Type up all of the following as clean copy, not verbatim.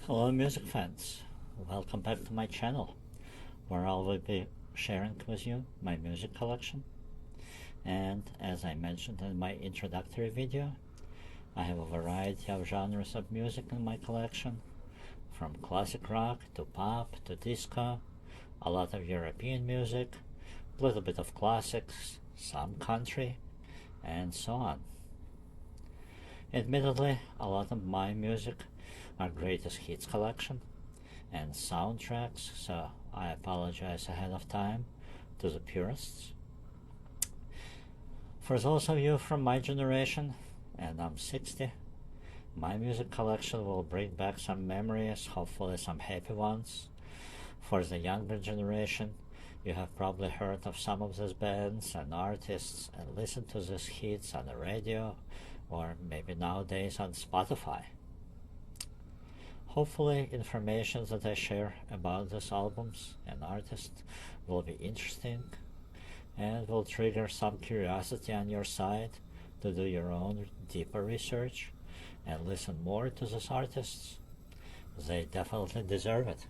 Hello, music fans. Welcome back to my channel, where I will be sharing with you my music collection. And as I mentioned in my introductory video, I have a variety of genres of music in my collection, from classic rock to pop to disco, a lot of European music, a little bit of classics, some country, and so on. Admittedly, a lot of my music are greatest hits collection and soundtracks, so I apologize ahead of time to the purists. For those of you from my generation, and I'm 60, my music collection will bring back some memories, hopefully some happy ones. For the younger generation, you have probably heard of some of these bands and artists and listened to these hits on the radio or maybe nowadays on Spotify. Hopefully, information that I share about these albums and artists will be interesting and will trigger some curiosity on your side to do your own deeper research and listen more to these artists. They definitely deserve it.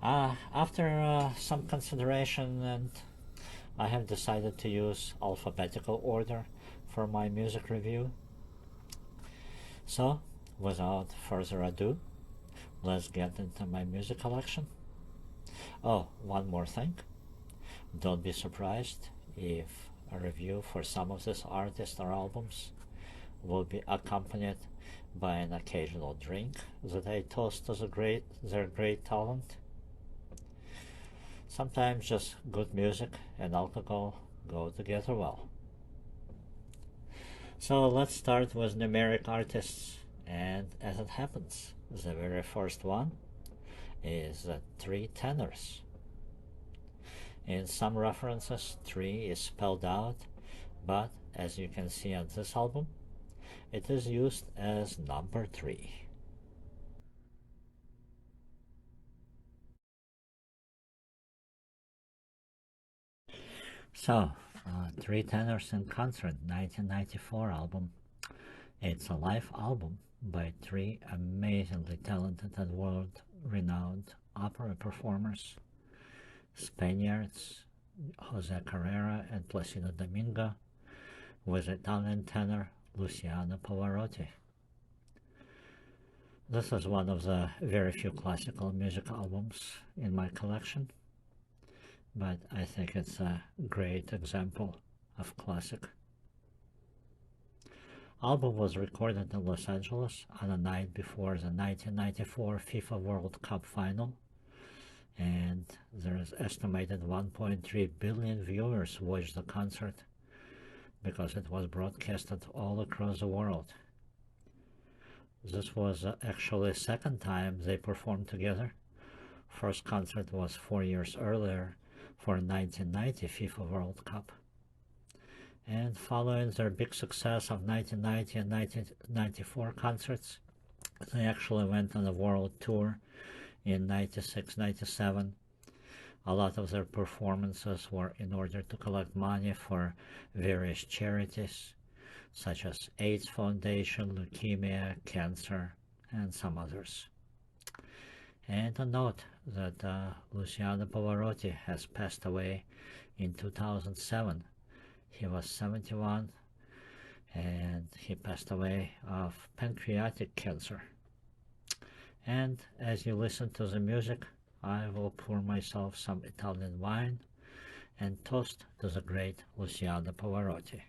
After some consideration, and I have decided to use alphabetical order for my music review. So, without further ado, let's get into my music collection. Oh, one more thing. Don't be surprised if a review for some of these artists or albums will be accompanied by an occasional drink that I toast as their great talent. Sometimes just good music and alcohol go together well. So let's start with numeric artists, and as it happens, the very first one is the three tenors. In some references, 3 is spelled out, but as you can see on this album, it is used as number 3. So, 3 Tenors in Concert 1994 album. It's a live album by 3 amazingly talented and world-renowned opera performers, Spaniards, Jose Carrera and Placido Domingo, with Italian tenor Luciano Pavarotti. This is one of the very few classical music albums in my collection, but I think it's a great example of classic. Album was recorded in Los Angeles on the night before the 1994 FIFA World Cup final, and there is estimated 1.3 billion viewers watched the concert because it was broadcasted all across the world. This was actually the second time they performed together. First concert was 4 years earlier for 1990 FIFA World Cup. And following their big success of 1990 and 1994 concerts, they actually went on a world tour in 96-97. A lot of their performances were in order to collect money for various charities, such as AIDS Foundation, leukemia, cancer, and some others. And a note that Luciano Pavarotti has passed away in 2007. He was 71 and he passed away of pancreatic cancer. And as you listen to the music, I will pour myself some Italian wine and toast to the great Luciano Pavarotti.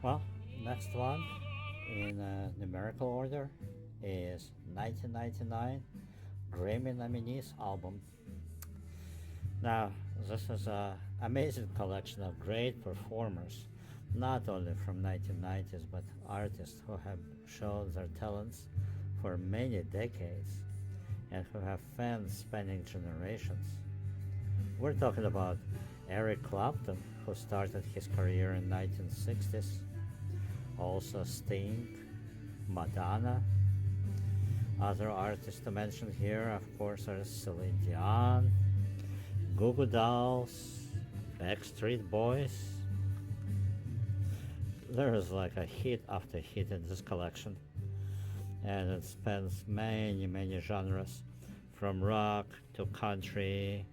Well, next one in numerical order is 1999 Grammy Nominees album. Now, this is a amazing collection of great performers, not only from 1990s but artists who have shown their talents for many decades and who have fans spanning generations. We're talking about Eric Clapton, who started his career in 1960s, also Sting, Madonna. Other artists to mention here, of course, are Celine Dion, Goo Goo Dolls, Backstreet Boys. There's like a hit after hit in this collection, and it spans many genres, from rock to country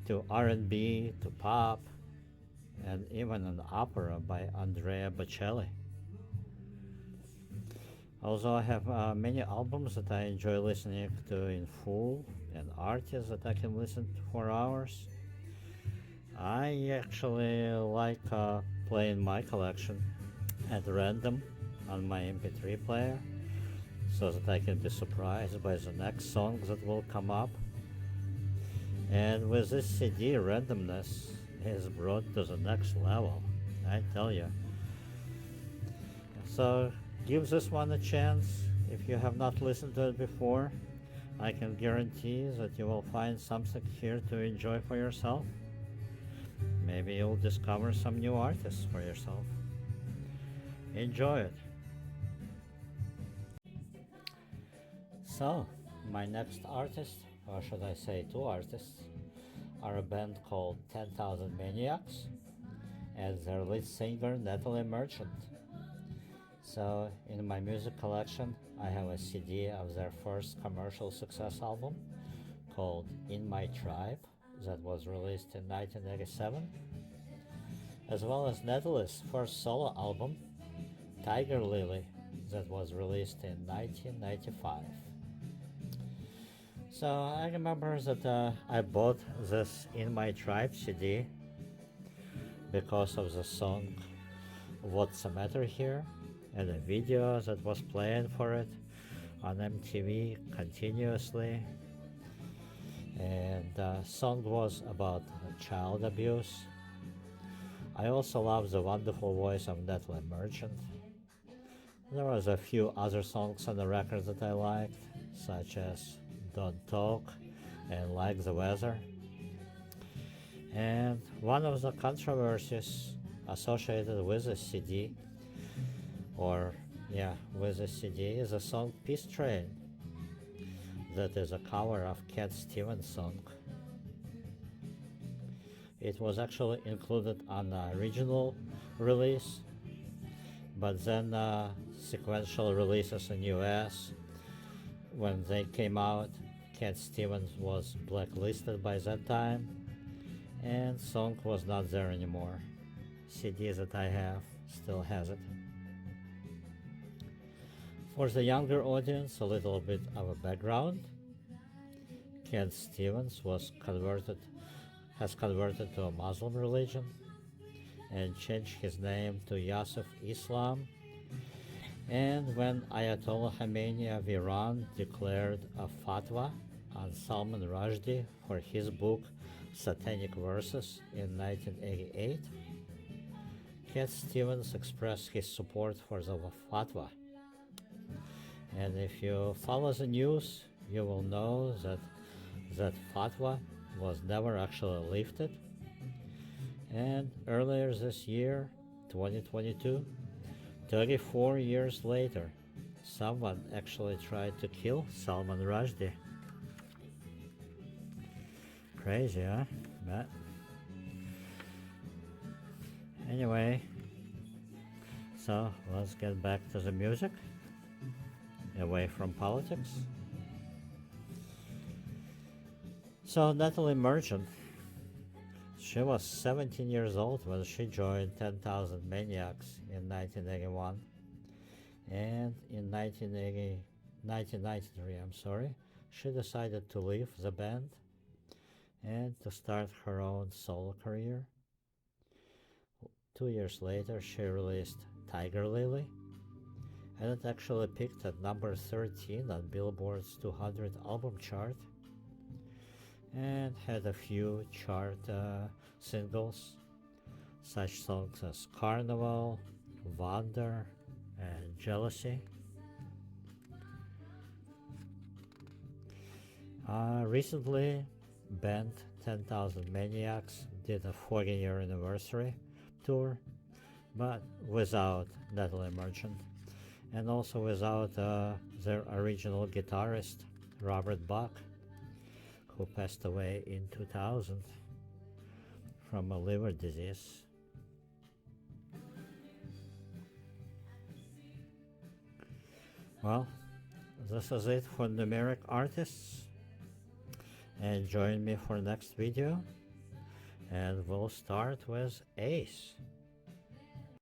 to R&B to pop, and even an opera by Andrea Bocelli. Also, I have many albums that I enjoy listening to in full and artists that I can listen to for hours. I actually like playing my collection at random on my MP3 player so that I can be surprised by the next songs that will come up. And with this CD, randomness is brought to the next level, I tell you. So give this one a chance. If you have not listened to it before, I can guarantee that you will find something here to enjoy for yourself. Maybe you'll discover some new artists for yourself. Enjoy it. So, my next artist, or should I say two artists, are a band called 10,000 Maniacs and their lead singer Natalie Merchant. So in my music collection I have a CD of their first commercial success album called In My Tribe that was released in 1987, as well as Natalie's first solo album Tiger Lily that was released in 1995. So I remember that I bought this In My Tribe CD because of the song What's the Matter Here and a video that was playing for it on MTV continuously. And the song was about child abuse. I also love the wonderful voice of Natalie Merchant. There was a few other songs on the record that I liked, such as Don't Talk and Like the Weather. And one of the controversies associated with the CD, with the CD, is the song Peace Train, that is a cover of Cat Stevens' song. It was actually included on the original release, but then sequential releases in US, when they came out, Cat Stevens was blacklisted by that time, and song was not there anymore. CD that I have still has it. For the younger audience, a little bit of a background. Cat Stevens has converted to a Muslim religion and changed his name to Yusuf Islam. And when Ayatollah Khomeini of Iran declared a fatwa on Salman Rushdie for his book Satanic Verses in 1988, Cat Stevens expressed his support for the fatwa. And if you follow the news, you will know that that fatwa was never actually lifted. And earlier this year, 2022, 34 years later, someone actually tried to kill Salman Rushdie. Crazy, huh? But anyway, so let's get back to the music, away from politics. So Natalie Merchant, she was 17 years old when she joined 10,000 Maniacs in 1981, and in 1993, she decided to leave the band and to start her own solo career. 2 years later, she released Tiger Lily, and it actually peaked at number 13 on Billboard's 200 album chart. and had a few chart singles, such songs as Carnival, Wander, and Jealousy. Recently, band 10,000 Maniacs did a 40-year anniversary tour, but without Natalie Merchant, and also without their original guitarist, Robert Bach, who passed away in 2000 from a liver disease. Well, this is it for numeric artists, and join me for next video, and we'll start with Ace.